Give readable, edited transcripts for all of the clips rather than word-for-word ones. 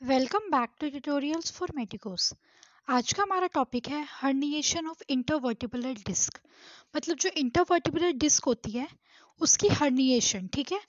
Welcome back to tutorials for medicos. आज का हमारा टॉपिक है हर्निएशन ऑफ इंटरवर्टिब्रल डिस्क। मतलब जो इंटरवर्टिब्रल डिस्क होती है उसकी हर्निएशन। ठीक है,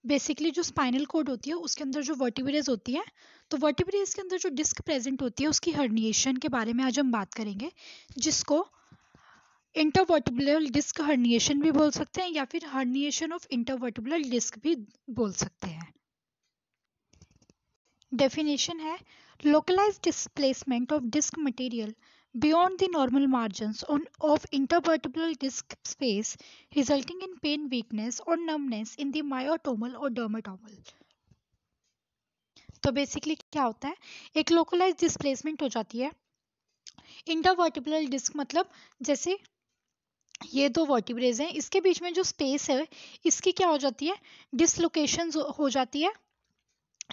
बेसिकली जो स्पाइनल कोड होती है उसके अंदर जो वर्टिब्रेज होती है, तो वर्टिब्रेज के अंदर जो डिस्क प्रेजेंट होती है उसकी हर्निएशन के बारे में आज हम बात करेंगे, जिसको इंटरवर्टिब्रल डिस्क हर्निएशन भी बोल सकते हैं या फिर हर्निएशन ऑफ इंटरवर्टिब्रल डिस्क भी बोल सकते हैं। Definition है localized displacement of disc material beyond the normal margins of intervertebral disc space resulting in pain, weakness or numbness in the myotomal or dermatomal। तो बेसिकली क्या होता है, एक लोकलाइज डिस्प्लेसमेंट हो जाती है इंटरवर्टिब्रल डिस्क। मतलब जैसे ये दो वर्टिब्रेज हैं, इसके बीच में जो स्पेस है इसकी क्या हो जाती है, डिसलोकेशन हो जाती है।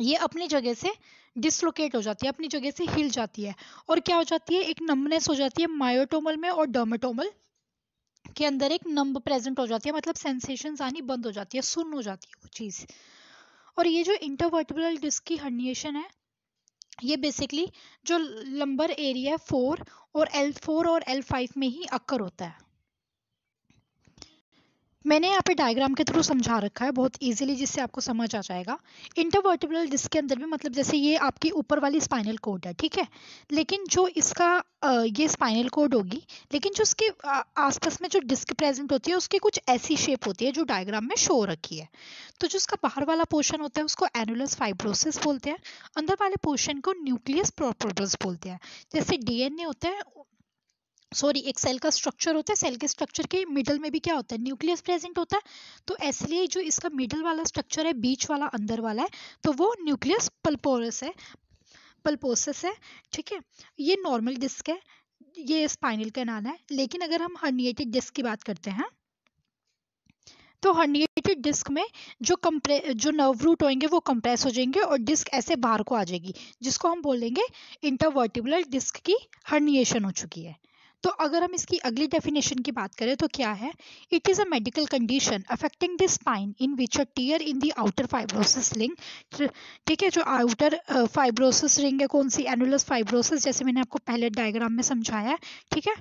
ये अपनी जगह से डिसलोकेट हो जाती है, अपनी जगह से हिल जाती है और क्या हो जाती है, एक नम्बनेस हो जाती है मायोटोमल में और डर्मेटोमल के अंदर एक नंब प्रेजेंट हो जाती है। मतलब सेंसेशंस आनी बंद हो जाती है, सुन्न हो जाती है वो चीज़। और ये जो इंटरवर्टिब्रल डिस्क की हर्निएशन है ये बेसिकली जो लंबर एरिया 4 और L4 और L5 में ही अक्कर होता है। मैंने यहाँ पे डायग्राम के थ्रू समझा रखा है बहुत इजीली, जिससे आपको समझ आ जाएगा। इंटरवर्टिब्रल डिस्क के अंदर भी मतलब जैसे ये आपकी ऊपर वाली स्पाइनल कोड है, ठीक है, लेकिन जो इसका ये स्पाइनल कोड होगी, लेकिन जो उसके आसपास में जो डिस्क प्रेजेंट होती है उसकी कुछ ऐसी शेप होती है जो डायग्राम में शो रखी है। तो जो उसका बाहर वाला पोर्शन होता है उसको एनुलस फाइब्रोसिस बोलते हैं, अंदर वाले पोर्शन को न्यूक्लियस प्रोपल्स बोलते हैं। जैसे डीएनए होता है, सॉरी एक सेल का स्ट्रक्चर होता है, सेल के स्ट्रक्चर के मिडल में भी क्या होता है, न्यूक्लियस प्रेजेंट होता है। तो इसलिए जो इसका मिडल वाला स्ट्रक्चर है, बीच वाला अंदर वाला है, तो वो न्यूक्लियस पल्पोसस है। ठीक है, ये नॉर्मल डिस्क है, ये स्पाइनल कैनाल है। लेकिन अगर हम हर्निएटेड डिस्क की बात करते हैं तो हर्निएटेड डिस्क में जो नर्व रूट होंगे वो कंप्रेस हो जाएंगे और डिस्क ऐसे बाहर को आ जाएगी, जिसको हम बोलेंगे इंटरवर्टिब्रल डिस्क की हर्निएशन हो चुकी है। तो अगर हम इसकी अगली डेफिनेशन की बात करें तो क्या है, it is a medical condition affecting the spine in which a tear in the outer fibrosis ring. ठीक है, जो आउटर फाइब्रोसिस रिंग है, कौन सी, एनुलस फाइब्रोसिस, जैसे मैंने आपको पहले डायग्राम में समझाया है। ठीक है,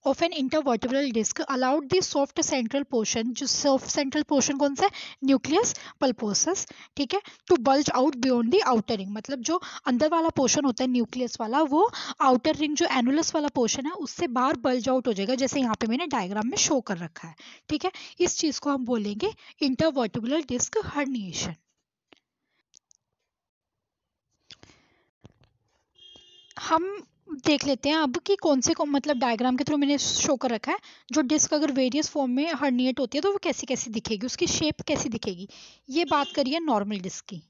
of an intervertebral disc allowed the soft central portion, जो soft central portion कौन सा है, न्यूक्लियस पल्पोसस, ठीक है, to bulge out beyond the outer ring. मतलब जो अंदर वाला पोर्शन होता है न्यूक्लियस वाला, वो आउटर रिंग जो एनुलस वाला पोर्शन है उससे बाहर बल्ज आउट हो जाएगा, जैसे यहाँ पे मैंने डायग्राम में शो कर रखा है। ठीक है, इस चीज को हम बोलेंगे इंटरवर्टिब्रल डिस्क हर्निएशन। हम देख लेते हैं अब कि कौन से मतलब डायग्राम के थ्रू मैंने शो कर रखा है, जो डिस्क अगर वेरियस फॉर्म में हर्निएट होती है तो वो कैसी कैसी दिखेगी, उसकी शेप कैसी दिखेगी। ये बात करिए नॉर्मल डिस्क की।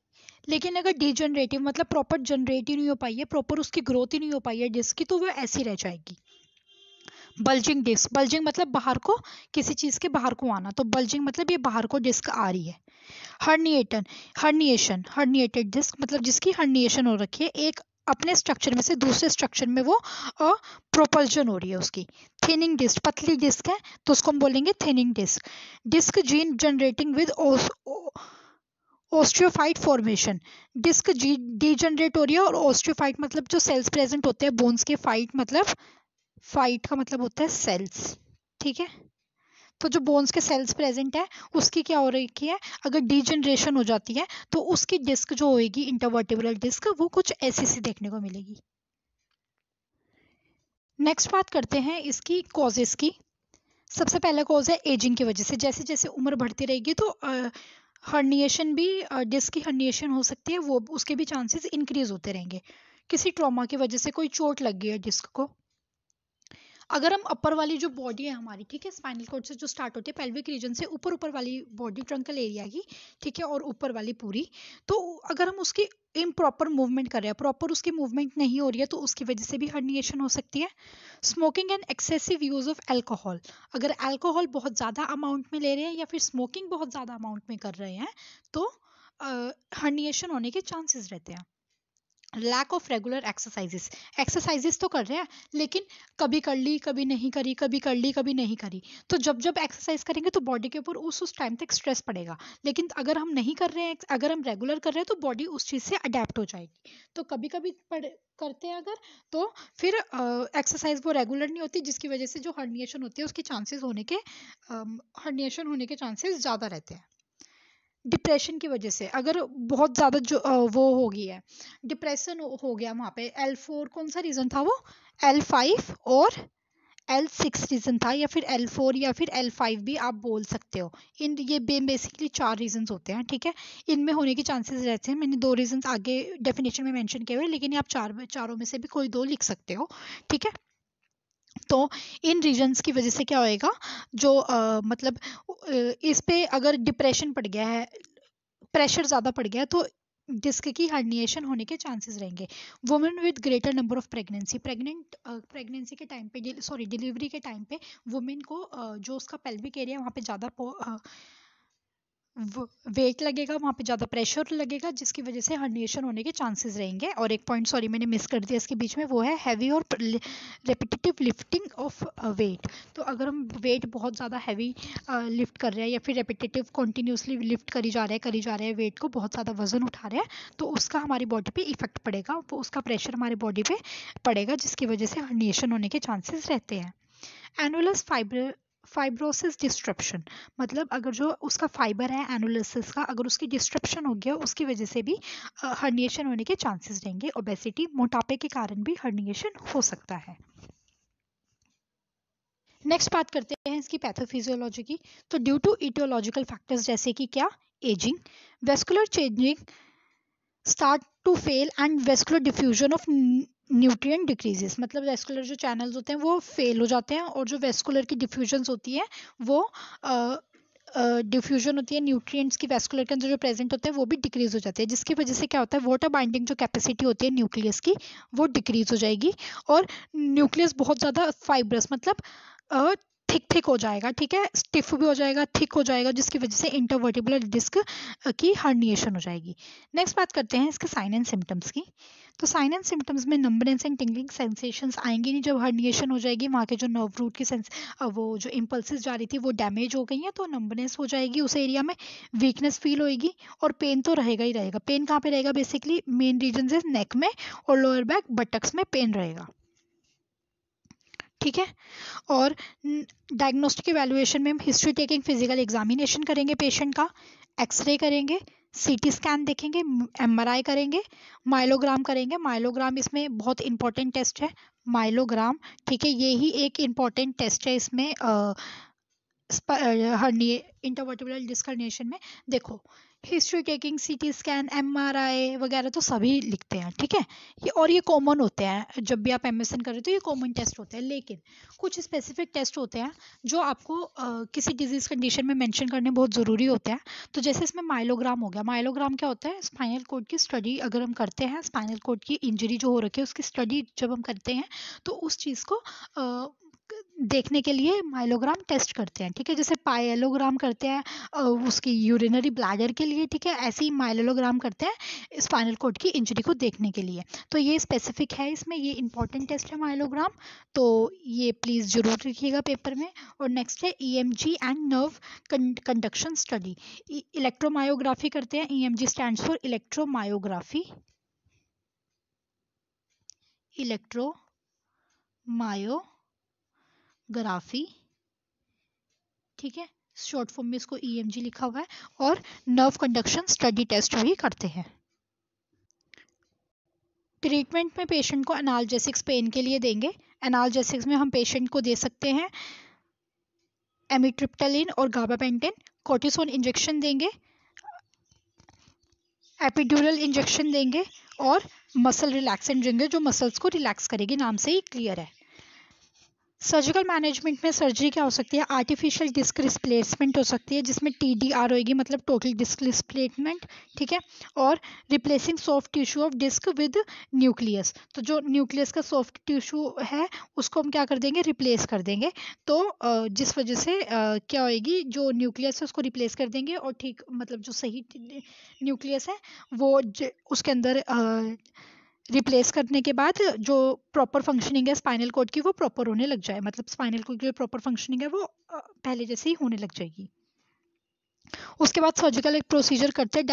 लेकिन अगर डिजनरेटिव मतलब प्रॉपर जनरेट ही नहीं हो पाई है, प्रॉपर उसकी ग्रोथ ही नहीं हो पाई है डिस्क की, तो वो ऐसी रह जाएगी। बल्जिंग डिस्क, बल्जिंग मतलब बाहर को, किसी चीज के बाहर को आना, तो बल्जिंग मतलब ये बाहर को डिस्क आ रही है। हर्निएटेड डिस्क मतलब जिसकी हर्निएशन हो रखी है, एक अपने स्ट्रक्चर में से दूसरे स्ट्रक्चर में वो प्रोपल्जन हो रही है उसकी। थिनिंग डिस्क, पतली डिस्क है तो उसको हम बोलेंगे thinning disc. Disc degenerating with osteophyte formation, disc degenerate हो रही है और ओस्टियोफाइट मतलब जो सेल्स प्रेजेंट होते हैं बोन्स के, फाइट मतलब, फाइट का मतलब होता है सेल्स। ठीक है, तो जो बोन्स के सेल्स प्रेजेंट है उसकी क्या हो रही है, अगर डीजनरेशन हो जाती है तो उसकी डिस्क जो होगी इंटरवर्टिब्रल डिस्क, वो कुछ ऐसी सी देखने को मिलेगी। नेक्स्ट बात करते हैं इसकी कॉजेस की। सबसे पहला कॉज है एजिंग की वजह से। जैसे जैसे उम्र बढ़ती रहेगी तो हर्निएशन भी, डिस्क की हर्निएशन हो सकती है, वो उसके भी चांसेस इंक्रीज होते रहेंगे। किसी ट्रॉमा की वजह से कोई चोट लग गई है डिस्क को, अगर हम अपर वाली जो बॉडी है हमारी, ठीक है, स्पाइनल कॉर्ड से जो स्टार्ट होती है पेल्विक रीजन से, ऊपर ऊपर वाली बॉडी ट्रंकल एरिया की, ठीक है, और ऊपर वाली पूरी, तो अगर हम उसकी इम्प्रॉपर मूवमेंट कर रहे हैं, प्रॉपर उसकी मूवमेंट नहीं हो रही है, तो उसकी वजह से भी हर्निएशन हो सकती है। Smoking and excessive use of alcohol, अगर एल्कोहल बहुत ज़्यादा अमाउंट में ले रहे हैं या फिर स्मोकिंग बहुत ज़्यादा अमाउंट में कर रहे हैं तो हर्निएशन होने के चांसेस रहते हैं। लैक ऑफ रेगुलर एक्सरसाइजेस तो कर रहे हैं, लेकिन कभी कर ली कभी नहीं करी, कभी कर ली कभी नहीं करी। तो जब जब एक्सरसाइज करेंगे तो बॉडी के ऊपर उस टाइम तक स्ट्रेस पड़ेगा। लेकिन अगर हम नहीं कर रहे हैं, अगर हम रेगुलर कर रहे हैं, तो बॉडी उस चीज़ से अडेप्ट हो जाएगी। तो कभी कभी करते हैं अगर, तो फिर एक्सरसाइज वो रेगुलर नहीं होती, जिसकी वजह से जो हर्निएशन होती है उसके चांसेस होने के हर्निएशन होने के चांसेस ज़्यादा रहते हैं। डिप्रेशन की वजह से अगर बहुत ज़्यादा जो वो हो गई है, डिप्रेशन हो गया वहाँ पे, L4 कौन सा रीज़न था वो, L5 और L6 रीज़न था, या फिर L4 या फिर L5 भी आप बोल सकते हो। इन ये बेसिकली 4 रीजंस होते हैं, ठीक है। इनमें होने के चांसेस रहते हैं। मैंने 2 रीजंस आगे डेफिनेशन में मेंशन किए हुए, लेकिन आप चारों में से भी कोई 2 लिख सकते हो, ठीक है। तो इन रीजंस की वजह से क्या होएगा, जो मतलब इस पे अगर डिप्रेशन पड़ गया है, प्रेशर ज़्यादा पड़ गया है, तो डिस्क की हर्निएशन होने के चांसेस रहेंगे। Women with greater number of pregnancy के टाइम पे, डिलीवरी के टाइम पे वुमेन को जो उसका पेल्विक एरिया वहाँ पे ज़्यादा वेट लगेगा, वहाँ पे ज़्यादा प्रेशर लगेगा, जिसकी वजह से हर्निएशन होने के चांसेस रहेंगे। और एक पॉइंट सॉरी मैंने मिस कर दिया इसके बीच में, वो है हैवी और रेपिटेटिव लिफ्टिंग ऑफ वेट। तो अगर हम वेट बहुत ज़्यादा हैवी लिफ्ट कर रहे हैं, या फिर रेपिटेटिव कॉन्टीन्यूसली लिफ्ट करी जा रहे हैं वेट को, बहुत ज़्यादा वजन उठा रहे हैं, तो उसका हमारी बॉडी पे इफेक्ट पड़ेगा, वो उसका प्रेशर हमारी बॉडी पे पड़ेगा, जिसकी वजह से हर्निएशन होने के चांसेस रहते हैं। एनुलस फाइब्रोसिस डिस्ट्रप्शन, मतलब अगर जो उसका फाइबर है एनुलसिस का, अगर उसकी डिस्ट्रप्शन हो गया, उसकी वजह से भी हर्निएशन होने के चांसेस रहेंगे। ओबेसिटी, मोटापे के कारण भी हर्निएशन हो सकता है। नेक्स्ट बात करते हैं इसकी पैथोफिजियोलॉजी की। तो ड्यू टू इटियोलॉजिकल फैक्टर्स, जैसे कि क्या, ageing, vascular changing start to fail and vascular diffusion of nutrient decreases, मतलब वेस्कुलर जो चैनल्स होते हैं वो फेल हो जाते हैं, और जो वेस्कुलर की डिफ्यूजन्स होती है वो डिफ्यूजन होती है न्यूट्रिएंट्स की वेस्कुलर के अंदर जो प्रेजेंट होते हैं वो भी डिक्रीज हो जाते हैं, जिसकी वजह से क्या होता है, वाटर बाइंडिंग जो कैपेसिटी होती है न्यूक्लियस की वो डिक्रीज हो जाएगी, और न्यूक्लियस बहुत ज़्यादा फाइब्रस, मतलब थिक हो जाएगा, ठीक है, स्टिफ भी हो जाएगा, थिक हो जाएगा, जिसकी वजह से इंटरवर्टिब्रल डिस्क की हर्निएशन हो जाएगी। नेक्स्ट बात करते हैं इसके साइन एंड सिम्टम्स की। तो साइन एंड सिम्टम्स में नंबनेस एंड टिंगलिंग सेंसेशंस आएंगी नहीं। जब हर्निएशन हो जाएगी, वहाँ के जो नर्व रूट की वो जो इम्पल्सेस जा रही थी वो डैमेज हो गई हैं, तो नंबनेस हो जाएगी उस एरिया में, वीकनेस फील होएगी, और पेन तो रहेगा ही रहेगा। पेन कहाँ पे रहेगा, बेसिकली मेन रीजन है नेक में और लोअर बैक बटक्स में पेन रहेगा, ठीक है। और डायग्नोस्टिक इवैल्यूएशन में हम हिस्ट्री टेकिंग, फिजिकल एग्जामिनेशन करेंगे पेशेंट का, एक्सरे करेंगे, सीटी स्कैन देखेंगे, एमआरआई करेंगे, माइलोग्राम करेंगे। माइलोग्राम इसमें बहुत इंपॉर्टेंट टेस्ट है, माइलोग्राम, ठीक है, ये ही एक इम्पॉर्टेंट टेस्ट है इसमें इंटरवर्टिब्रल डिस्क हर्निएशन में। देखो, history taking, CT scan, MRI वगैरह तो सभी लिखते हैं, ठीक है, ये कॉमन होते हैं, जब भी आप एमएसएन कर रहे हो तो ये कॉमन टेस्ट होते हैं। लेकिन कुछ स्पेसिफिक टेस्ट होते हैं जो आपको किसी डिजीज कंडीशन में मेंशन करने बहुत ज़रूरी होते हैं। तो जैसे इसमें माइलोग्राम हो गया। माइलोग्राम क्या होता है, स्पाइनल कॉर्ड की स्टडी अगर हम करते हैं, स्पाइनल कॉर्ड की इंजरी जो हो रखी है उसकी स्टडी जब हम करते हैं, तो उस चीज़ को देखने के लिए माइलोग्राम टेस्ट करते हैं, ठीक है। जैसे पायलोग्राम करते हैं उसकी यूरिनरी ब्लैडर के लिए, ठीक है, ऐसे ही माइलोग्राम करते हैं स्पाइनल कॉर्ड की इंजरी को देखने के लिए। तो ये स्पेसिफिक है, इसमें ये इंपॉर्टेंट टेस्ट है माइलोग्राम, तो ये प्लीज़ जरूर लिखिएगा पेपर में। और नेक्स्ट है EMG and nerve conduction study. Electromyography करते हैं, EMG stands for electromyography, electromyography, ठीक है, शॉर्ट फॉर्म में इसको ईएमजी लिखा हुआ है। और नर्व कंडक्शन स्टडी टेस्ट भी करते हैं। ट्रीटमेंट में पेशेंट को एनाल्जेसिक्स पेन के लिए देंगे। एनाल्जेसिक्स में हम पेशेंट को दे सकते हैं एमिट्रिप्टालिन और गाबापेंटिन। कोर्टिसोन इंजेक्शन देंगे, एपिड्यूरल इंजेक्शन देंगे, और मसल रिलैक्सेंट देंगे जो मसल्स को रिलैक्स करेगी, नाम से ही क्लियर है। सर्जिकल मैनेजमेंट में सर्जरी क्या हो सकती है, आर्टिफिशियल डिस्क रिप्लेसमेंट हो सकती है, जिसमें TDR होगी, मतलब टोटल डिस्क रिप्लेसमेंट, ठीक है। और replacing soft tissue of disc with nucleus, तो जो न्यूक्लियस का सॉफ्ट टिश्यू है उसको हम क्या कर देंगे, रिप्लेस कर देंगे। तो जिस वजह से क्या होएगी, जो न्यूक्लियस है उसको रिप्लेस कर देंगे, और ठीक मतलब जो सही न्यूक्लियस है वो उसके अंदर रिप्लेस करने के बाद जो प्रॉपर फंक्शनिंग है स्पाइनल कॉर्ड की वो प्रॉपर होने लग जाए, मतलब स्पाइनल कॉर्ड की जो प्रॉपर फंक्शनिंग है वो पहले जैसे ही होने लग जाएगी। उसके बाद सर्जिकल एक प्रोसीजर करते हैं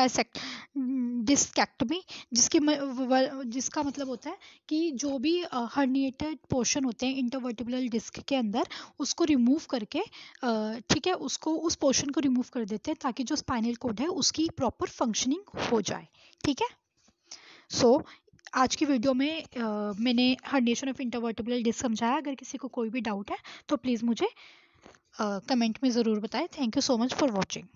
डिस्केक्टमी, जिसका मतलब होता है कि जो भी हर्निएटेड पोर्शन होते हैं इंटरवर्टिब्रल डिस्क के अंदर उसको रिमूव करके, ठीक है, उसको उस पोर्शन को रिमूव कर देते हैं ताकि जो स्पाइनल कॉर्ड है उसकी प्रॉपर फंक्शनिंग हो जाए। ठीक है, सो आज की वीडियो में मैंने हर्निएशन ऑफ इंटरवर्टिब्रल डिस्क समझाया। अगर किसी को कोई भी डाउट है तो प्लीज़ मुझे कमेंट में ज़रूर बताएं। Thank you so much for watching.